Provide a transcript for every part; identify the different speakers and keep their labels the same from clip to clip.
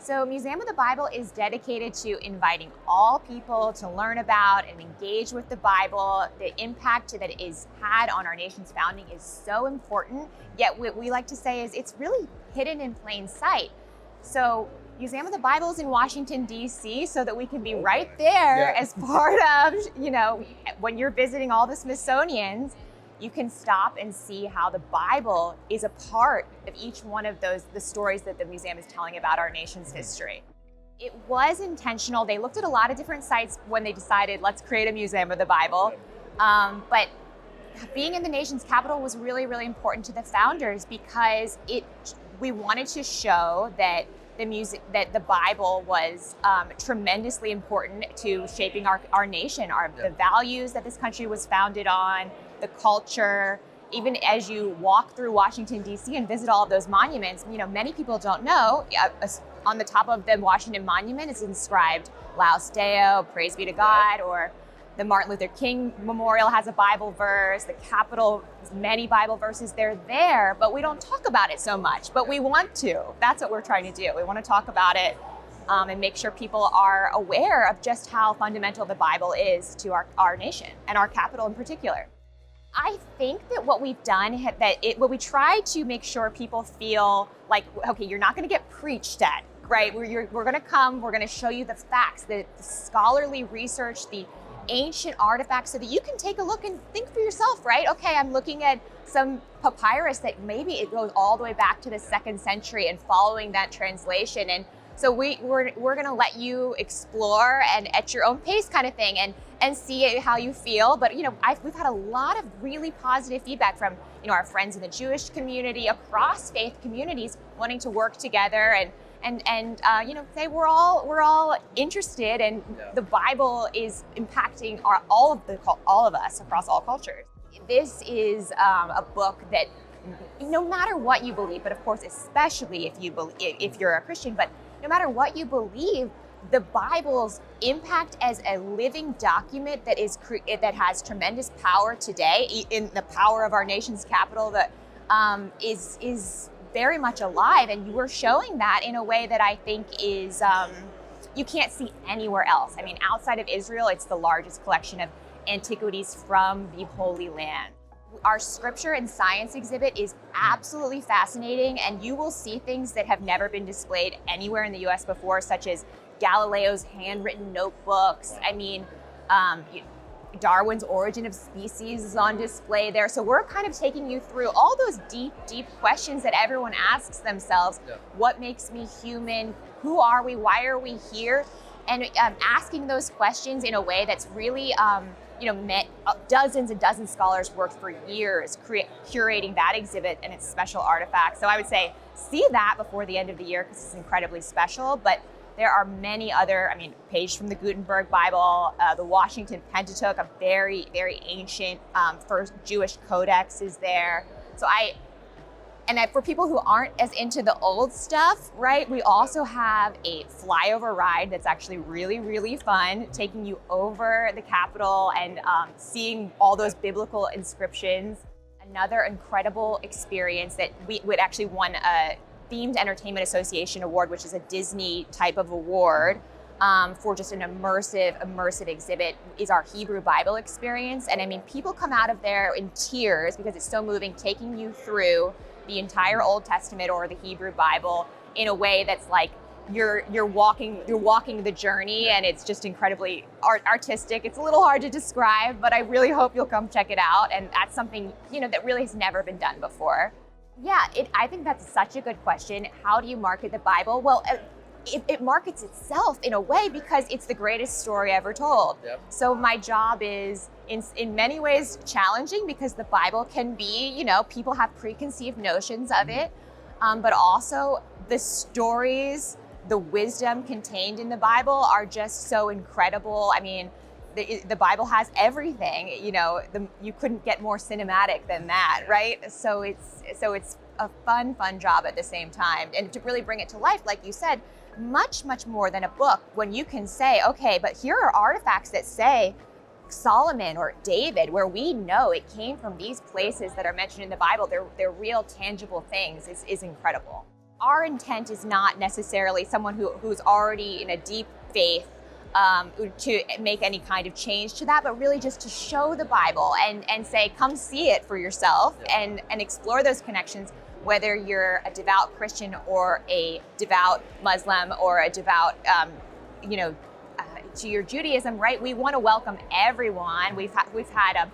Speaker 1: So Museum of the Bible is dedicated to inviting all people to learn about and engage with the Bible. The impact that it has had on our nation's founding is so important, yet what we like to say is it's really hidden in plain sight. So Museum of the Bible is in Washington, D.C., so that we can be right there as part of, when you're visiting all the Smithsonian's, you can stop and see how the Bible is a part of each one of the stories that the museum is telling about our nation's history. It was intentional. They looked at a lot of different sites when they decided, let's create a Museum of the Bible. But being in the nation's capital was really, really important to the founders because we wanted to show that the Bible was tremendously important to shaping our nation, the values that this country was founded on, the culture. Even as you walk through Washington, D.C. and visit all of those monuments, many people don't know, on the top of the Washington Monument is inscribed Laus Deo, praise be to God, or the Martin Luther King Memorial has a Bible verse, the Capitol, many Bible verses, they're there, but we don't talk about it so much, but we want to. That's what we're trying to do. We want to talk about it and make sure people are aware of just how fundamental the Bible is to our nation and our capital in particular. I think that what we've done, what we try to make sure people feel like, okay, you're not going to get preached at, right? We're going to come, we're going to show you the facts, the scholarly research, the ancient artifacts so that you can take a look and think for yourself, right? Okay, I'm looking at some papyrus that maybe it goes all the way back to the 2nd century and following that translation. And so we're going to let you explore and at your own pace kind of thing and see how you feel. But, we've had a lot of really positive feedback from, our friends in the Jewish community, across faith communities wanting to work together and say we're all interested and the Bible is impacting all of us across all cultures. This is a book that no matter what you believe, but of course, especially if you're a Christian, but no matter what you believe, the Bible's impact as a living document that has tremendous power today, in the power of our nation's capital, that is very much alive, and you were showing that in a way that I think is you can't see anywhere else. I mean, outside of Israel, it's the largest collection of antiquities from the Holy Land. Our scripture and science exhibit is absolutely fascinating, and you will see things that have never been displayed anywhere in the U.S. before, such as Galileo's handwritten notebooks. I mean, Darwin's Origin of Species is on display there. So we're kind of taking you through all those deep, deep questions that everyone asks themselves. What makes me human? Who are we? Why are we here? And asking those questions in a way that's really, dozens and dozens of scholars worked for years curating that exhibit and its special artifacts. So I would say see that before the end of the year because it's incredibly special. But there are many other, page from the Gutenberg Bible, the Washington Pentateuch, a very, very ancient first Jewish codex is there. For people who aren't as into the old stuff, right, we also have a flyover ride that's actually really, really fun, taking you over the Capitol and seeing all those biblical inscriptions. Another incredible experience that would actually won a Themed Entertainment Association Award, which is a Disney type of award for just an immersive exhibit, is our Hebrew Bible experience. And people come out of there in tears because it's so moving, taking you through the entire Old Testament or the Hebrew Bible in a way that's like you're walking the journey, and it's just incredibly artistic. It's a little hard to describe, but I really hope you'll come check it out. And that's something that really has never been done before. Yeah, I think that's such a good question. How do you market the Bible? Well, it markets itself in a way because it's the greatest story ever told. Yep. So my job is in many ways challenging because the Bible can be, people have preconceived notions of it, but also the stories, the wisdom contained in the Bible are just so incredible. The Bible has everything, you couldn't get more cinematic than that, right? So it's a fun job at the same time. And to really bring it to life, like you said, much, much more than a book, when you can say, okay, but here are artifacts that say Solomon or David, where we know it came from these places that are mentioned in the Bible. They're real tangible things, is incredible. our intent is not necessarily someone who's already in a deep faith to make any kind of change to that, but really just to show the Bible and say, come see it for yourself and explore those connections, whether you're a devout Christian or a devout Muslim or a devout, to your Judaism, right? We want to welcome everyone. We've had a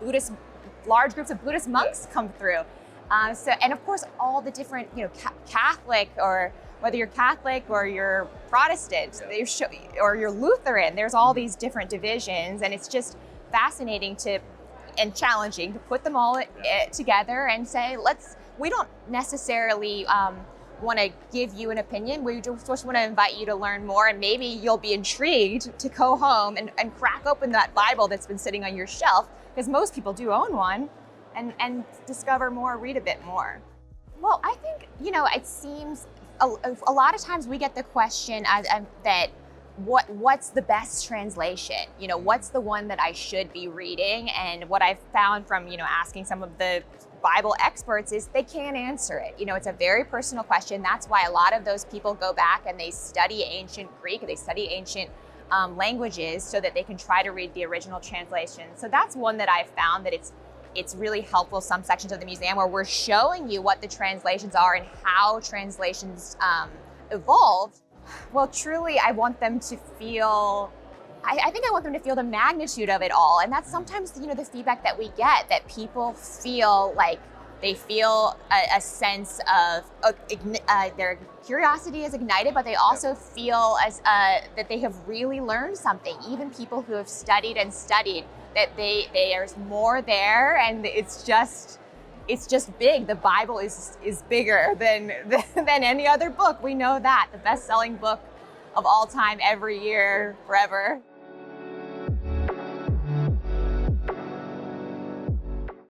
Speaker 1: large groups of Buddhist monks come through. And of course, all the different, Catholic, or whether you're Catholic or you're Protestant, or you're Lutheran, there's all these different divisions, and it's just fascinating and challenging to put them all together and say, we don't necessarily want to give you an opinion. We just want to invite you to learn more, and maybe you'll be intrigued to go home and crack open that Bible that's been sitting on your shelf, because most people do own one, and discover more, read a bit more. Well, I think, it seems a lot of times we get the question that what's the best translation? What's the one that I should be reading? And what I've found from, asking some of the Bible experts is they can't answer it. It's a very personal question. That's why a lot of those people go back and they study ancient Greek, they study ancient languages so that they can try to read the original translation. So that's one that I've found that it's really helpful, some sections of the museum where we're showing you what the translations are and how translations evolved. Well, truly, I want them to feel, I think I want them to feel the magnitude of it all. And that's sometimes, the feedback that we get, that people feel like they feel a sense of their curiosity is ignited, but they also feel that they have really learned something. Even people who have studied and studied, that there's more there, and it's just big. The Bible is bigger than any other book. We know that. The best-selling book of all time, every year, forever.